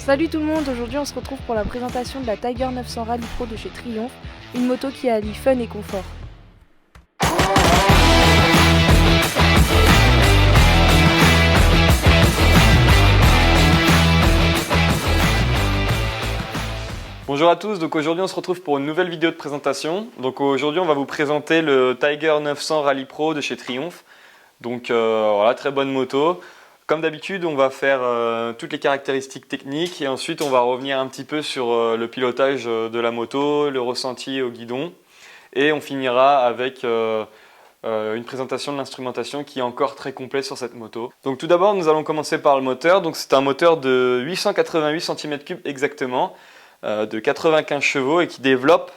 Salut tout le monde, aujourd'hui on se retrouve pour la présentation de la Tiger 900 Rally Pro de chez Triumph, une moto qui allie fun et confort. Bonjour à tous, donc aujourd'hui on se retrouve pour une nouvelle vidéo de présentation. Donc aujourd'hui on va vous présenter le Tiger 900 Rally Pro de chez Triumph. Donc voilà, très bonne moto. Comme d'habitude on va faire toutes les caractéristiques techniques et ensuite on va revenir un petit peu sur le pilotage de la moto, le ressenti au guidon. Et on finira avec une présentation de l'instrumentation qui est encore très complète sur cette moto. Donc tout d'abord nous allons commencer par le moteur. Donc c'est un moteur de 888 cm3 exactement, de 95 chevaux et qui développe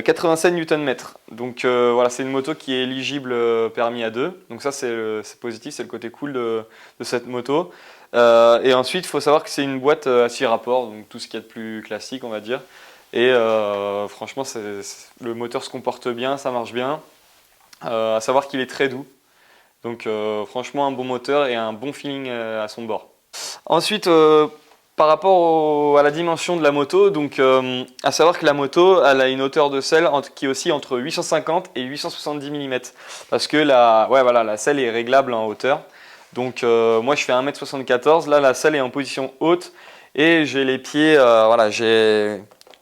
87 Nm. Donc voilà, c'est une moto qui est éligible permis A2. Donc ça c'est positif, c'est le côté cool de cette moto. Et ensuite il faut savoir que c'est une boîte à 6 rapports, donc tout ce qu'il y a de plus classique on va dire. Et franchement le moteur se comporte bien, ça marche bien. À savoir qu'il est très doux. Donc franchement un bon moteur et un bon feeling à son bord. Ensuite par rapport à la dimension de la moto, donc à savoir que la moto elle a une hauteur de selle qui oscille entre 850 et 870 mm. Parce que la selle est réglable en hauteur. Donc moi je fais 1m74, là la selle est en position haute et j'ai les pieds,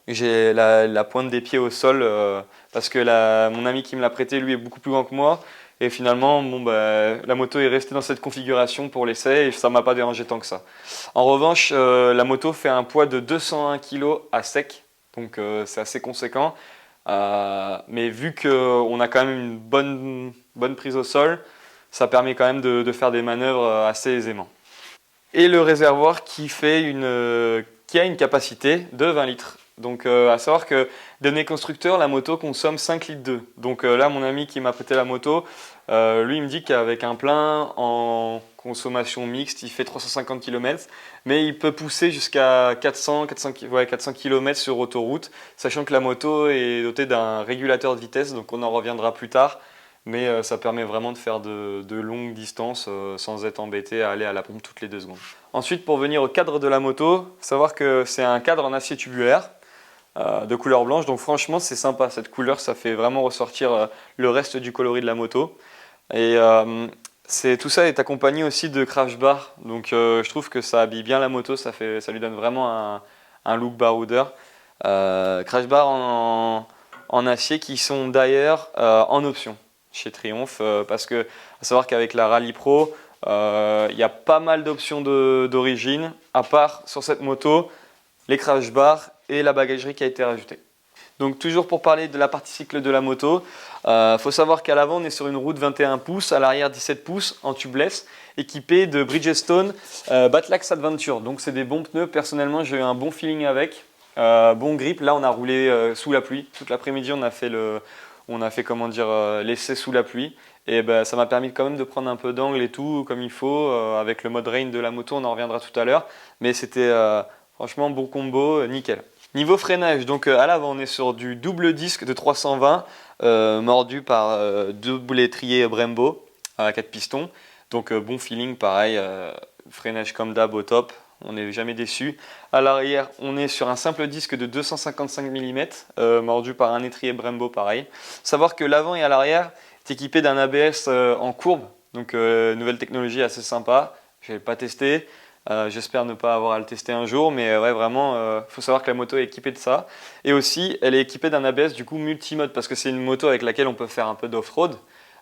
j'ai la pointe des pieds au sol parce que mon ami qui me l'a prêté lui est beaucoup plus grand que moi. Et finalement, la moto est restée dans cette configuration pour l'essai et ça ne m'a pas dérangé tant que ça. En revanche, la moto fait un poids de 201 kg à sec, donc c'est assez conséquent. Mais vu qu'on a quand même une bonne prise au sol, ça permet quand même de faire des manœuvres assez aisément. Et le réservoir qui a une capacité de 20 litres. Donc à savoir que données constructeurs, la moto consomme 5 litres d'eau. Donc là mon ami qui m'a prêté la moto, lui il me dit qu'avec un plein en consommation mixte, il fait 350 km, mais il peut pousser jusqu'à 400 km sur autoroute, sachant que la moto est dotée d'un régulateur de vitesse, donc on en reviendra plus tard. Mais ça permet vraiment de faire de longues distances sans être embêté à aller à la pompe toutes les 2 secondes. Ensuite, pour venir au cadre de la moto, il faut savoir que c'est un cadre en acier tubulaire de couleur blanche. Donc franchement, c'est sympa. Cette couleur, ça fait vraiment ressortir le reste du coloris de la moto. Et tout ça est accompagné aussi de crash bar. Donc je trouve que ça habille bien la moto. Ça lui donne vraiment un look baroudeur. Crash bar en acier qui sont d'ailleurs en option chez Triumph parce que à savoir qu'avec la Rally Pro il y a pas mal d'options d'origine à part sur cette moto les crash bars et la bagagerie qui a été rajoutée. Donc toujours pour parler de la partie cycle de la moto, faut savoir qu'à l'avant on est sur une roue de 21 pouces, à l'arrière 17 pouces en tubeless équipée de Bridgestone Batlax Adventure. Donc c'est des bons pneus, personnellement j'ai eu un bon feeling avec, bon grip. Là on a roulé sous la pluie toute l'après-midi, on a fait l'essai sous la pluie et ça m'a permis quand même de prendre un peu d'angle et tout comme il faut avec le mode rain de la moto, on en reviendra tout à l'heure, mais c'était franchement bon combo, nickel. Niveau freinage, donc à l'avant on est sur du double disque de 320 mordu par double étrier Brembo à 4 pistons, donc bon feeling pareil, freinage comme d'hab au top. On n'est jamais déçu. À l'arrière, on est sur un simple disque de 255 mm, mordu par un étrier Brembo pareil. Savoir que l'avant et à l'arrière est équipé d'un ABS en courbe, donc nouvelle technologie assez sympa. Je ne l'ai pas testé, j'espère ne pas avoir à le tester un jour, mais ouais, vraiment, faut savoir que la moto est équipée de ça. Et aussi, elle est équipée d'un ABS du coup multimode, parce que c'est une moto avec laquelle on peut faire un peu d'off-road.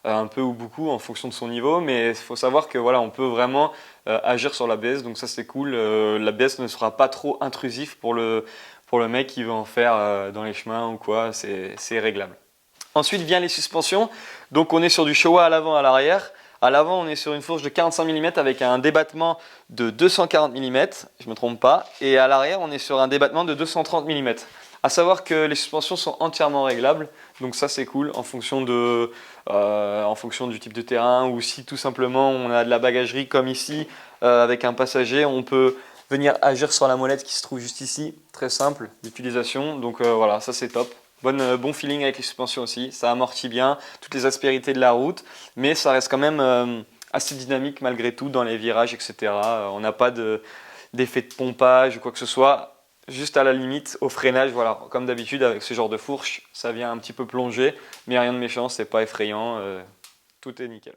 Un peu ou beaucoup en fonction de son niveau, mais il faut savoir que voilà, on peut vraiment agir sur l'ABS, donc ça c'est cool. L'ABS ne sera pas trop intrusif pour le mec qui veut en faire dans les chemins ou quoi, c'est réglable. Ensuite vient les suspensions, donc on est sur du Showa à l'avant, à l'arrière. À l'avant on est sur une fourche de 45 mm avec un débattement de 240 mm, je ne me trompe pas, et à l'arrière on est sur un débattement de 230 mm. A savoir que les suspensions sont entièrement réglables, donc ça c'est cool en fonction du type de terrain, ou si tout simplement on a de la bagagerie comme ici avec un passager, on peut venir agir sur la molette qui se trouve juste ici, très simple d'utilisation, donc voilà, ça c'est top. Bon feeling avec les suspensions aussi, ça amortit bien toutes les aspérités de la route, mais ça reste quand même assez dynamique malgré tout dans les virages, etc. On n'a pas d'effet de pompage ou quoi que ce soit. Juste à la limite, au freinage, voilà, comme d'habitude avec ce genre de fourche, ça vient un petit peu plonger, mais rien de méchant, c'est pas effrayant, tout est nickel.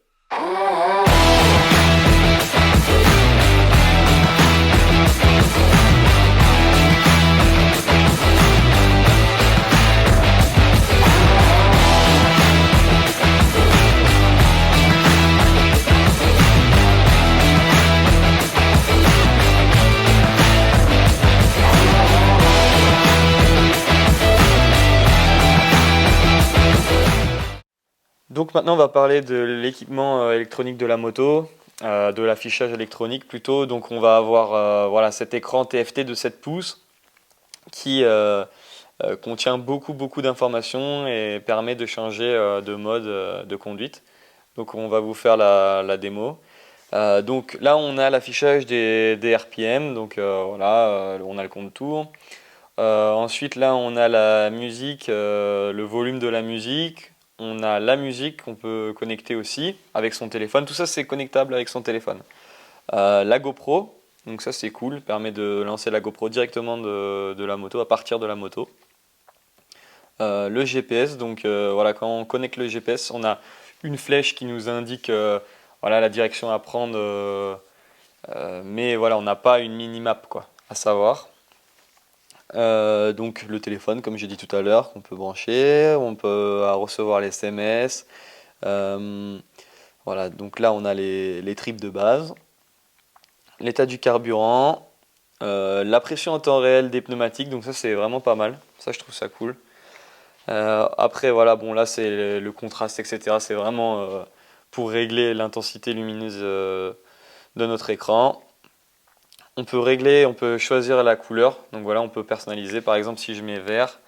Donc maintenant on va parler de l'équipement électronique de la moto, de l'affichage électronique plutôt. Donc on va avoir voilà, cet écran TFT de 7 pouces qui contient beaucoup d'informations et permet de changer de mode de conduite. Donc on va vous faire la démo. Donc là on a l'affichage des RPM, donc voilà, on a le compte tour. Ensuite là on a la musique, le volume de la musique. On a la musique qu'on peut connecter aussi avec son téléphone. Tout ça c'est connectable avec son téléphone. La GoPro, donc ça c'est cool, permet de lancer la GoPro directement de la moto, à partir de la moto. Le GPS, donc voilà, quand on connecte le GPS, on a une flèche qui nous indique voilà, la direction à prendre, mais voilà, on n'a pas une minimap quoi, à savoir. Donc le téléphone, comme j'ai dit tout à l'heure, qu'on peut brancher, on peut recevoir les SMS. Voilà, donc là on a les tripes de base, l'état du carburant, la pression en temps réel des pneumatiques, donc ça c'est vraiment pas mal, ça je trouve ça cool. Après voilà, bon là c'est le contraste, etc. C'est vraiment pour régler l'intensité lumineuse de notre écran. On peut régler, on peut choisir la couleur, donc voilà, on peut personnaliser. Par exemple, si je mets vert,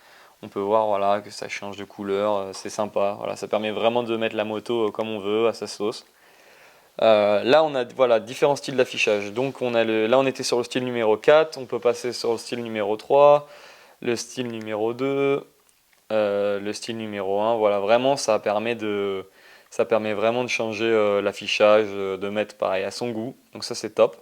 on peut voir voilà, que ça change de couleur, c'est sympa. Voilà, ça permet vraiment de mettre la moto comme on veut, à sa sauce. Là, on a voilà, différents styles d'affichage. Donc là, on était sur le style numéro 4, on peut passer sur le style numéro 3, le style numéro 2, le style numéro 1. Voilà, vraiment, ça permet vraiment de changer l'affichage, de mettre pareil à son goût. Donc ça, c'est top.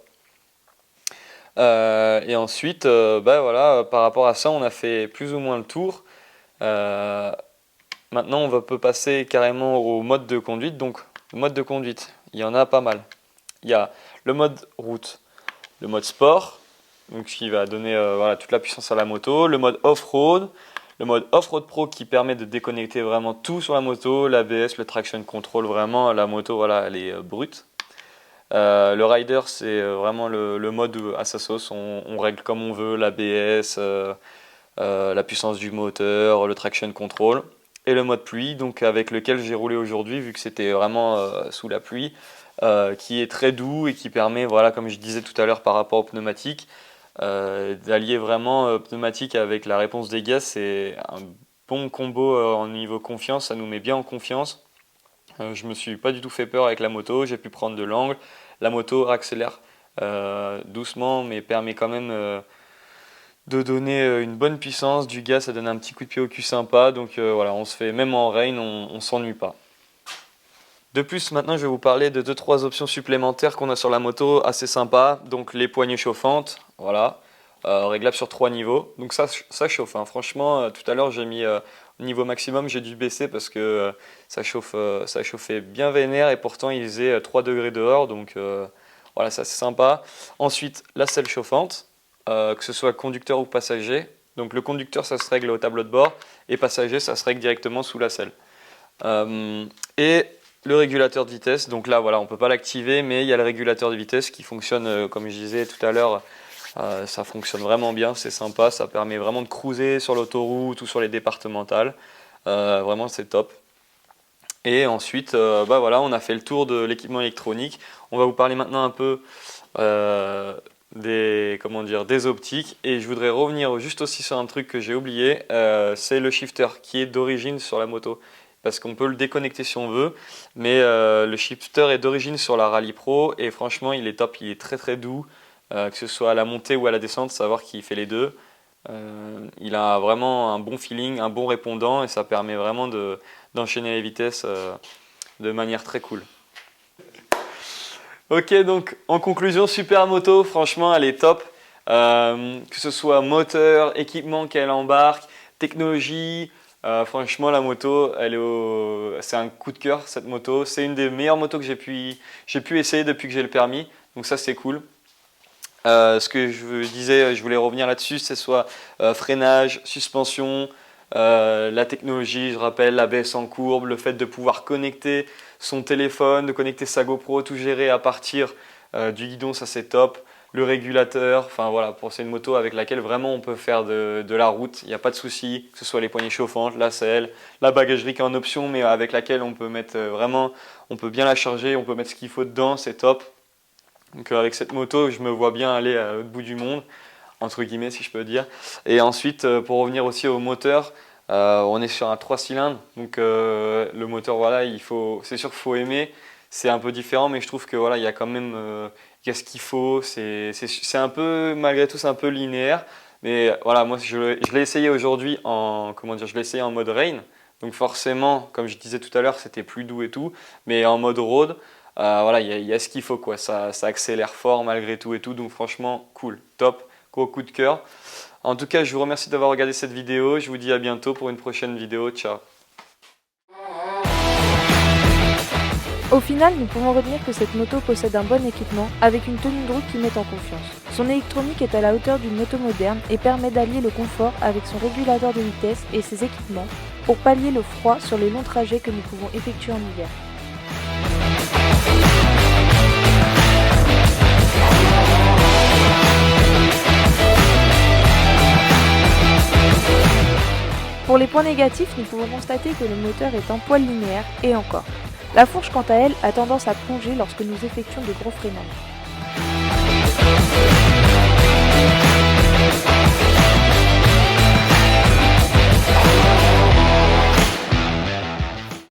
Et ensuite, bah voilà, par rapport à ça, on a fait plus ou moins le tour. Maintenant, peut passer carrément au mode de conduite. Donc, le mode de conduite, il y en a pas mal. Il y a le mode route, le mode sport, donc qui va donner voilà, toute la puissance à la moto, le mode off-road, le mode off-road pro qui permet de déconnecter vraiment tout sur la moto, l'ABS, le traction control, vraiment la moto, voilà, elle est brute. Le rider, c'est vraiment le mode à sa sauce, on règle comme on veut l'ABS, la puissance du moteur, le traction control. Et le mode pluie, donc avec lequel j'ai roulé aujourd'hui, vu que c'était vraiment sous la pluie, qui est très doux et qui permet, voilà, comme je disais tout à l'heure par rapport aux pneumatiques, d'allier vraiment pneumatique avec la réponse des gaz. C'est un bon combo en niveau confiance, ça nous met bien en confiance. Je me suis pas du tout fait peur avec la moto, j'ai pu prendre de l'angle. La moto accélère doucement, mais permet quand même de donner une bonne puissance. Du gaz, ça donne un petit coup de pied au cul sympa. Donc voilà, on se fait, même en rain, on s'ennuie pas. De plus, maintenant, je vais vous parler de 2-3 options supplémentaires qu'on a sur la moto, assez sympa. Donc les poignées chauffantes, voilà, réglables sur 3 niveaux. Donc ça chauffe, hein. Franchement, tout à l'heure, j'ai mis au niveau maximum, j'ai dû baisser parce que ça chauffait bien vénère et pourtant il faisait 3 degrés dehors. Donc voilà, ça c'est sympa. Ensuite, la selle chauffante, que ce soit conducteur ou passager. Donc le conducteur, ça se règle au tableau de bord et passager, ça se règle directement sous la selle. Et le régulateur de vitesse, donc là voilà, on ne peut pas l'activer, mais il y a le régulateur de vitesse qui fonctionne, comme je disais tout à l'heure, ça fonctionne vraiment bien, c'est sympa, ça permet vraiment de cruiser sur l'autoroute ou sur les départementales, vraiment c'est top. Et ensuite, bah voilà, on a fait le tour de l'équipement électronique. On va vous parler maintenant un peu des optiques, et je voudrais revenir juste aussi sur un truc que j'ai oublié, c'est le shifter qui est d'origine sur la moto. Parce qu'on peut le déconnecter si on veut, mais le shifter est d'origine sur la Rally Pro et franchement il est top, il est très doux, que ce soit à la montée ou à la descente, savoir qu'il fait les deux. Il a vraiment un bon feeling, un bon répondant et ça permet vraiment d'enchaîner les vitesses de manière très cool. Ok, donc en conclusion, super moto, franchement elle est top. que ce soit moteur, équipement qu'elle embarque, technologie. Franchement, la moto, c'est un coup de cœur cette moto. C'est une des meilleures motos que j'ai pu essayer depuis que j'ai le permis. Donc ça, c'est cool. Ce que je disais, je voulais revenir là-dessus, c'est soit freinage, suspension, la technologie, je rappelle, l'ABS en courbe, le fait de pouvoir connecter son téléphone, de connecter sa GoPro, tout gérer à partir du guidon, ça c'est top. Le régulateur, enfin voilà, c'est une moto avec laquelle vraiment on peut faire de la route, il n'y a pas de souci, que ce soit les poignées chauffantes, la selle, la bagagerie qui est en option, mais avec laquelle on peut mettre on peut bien la charger, on peut mettre ce qu'il faut dedans, c'est top. Donc avec cette moto, je me vois bien aller à l'autre bout du monde, entre guillemets si je peux dire. Et ensuite, pour revenir aussi au moteur, on est sur un 3 cylindres, donc le moteur, voilà, c'est sûr qu'il faut aimer. C'est un peu différent, mais je trouve que voilà, il y a quand même il y a ce qu'il faut. C'est un peu, malgré tout, c'est un peu linéaire. Mais voilà, moi, je l'ai essayé aujourd'hui je l'ai essayé en mode rain. Donc forcément, comme je disais tout à l'heure, c'était plus doux et tout. Mais en mode road, voilà, il y a ce qu'il faut, quoi. Ça accélère fort malgré tout et tout. Donc franchement, cool, top, gros coup de cœur. En tout cas, je vous remercie d'avoir regardé cette vidéo. Je vous dis à bientôt pour une prochaine vidéo. Ciao. Au final, nous pouvons retenir que cette moto possède un bon équipement avec une tenue de route qui met en confiance. Son électronique est à la hauteur d'une moto moderne et permet d'allier le confort avec son régulateur de vitesse et ses équipements pour pallier le froid sur les longs trajets que nous pouvons effectuer en hiver. Pour les points négatifs, nous pouvons constater que le moteur est un poil linéaire et encore. La fourche, quant à elle, a tendance à plonger lorsque nous effectuons de gros freinages.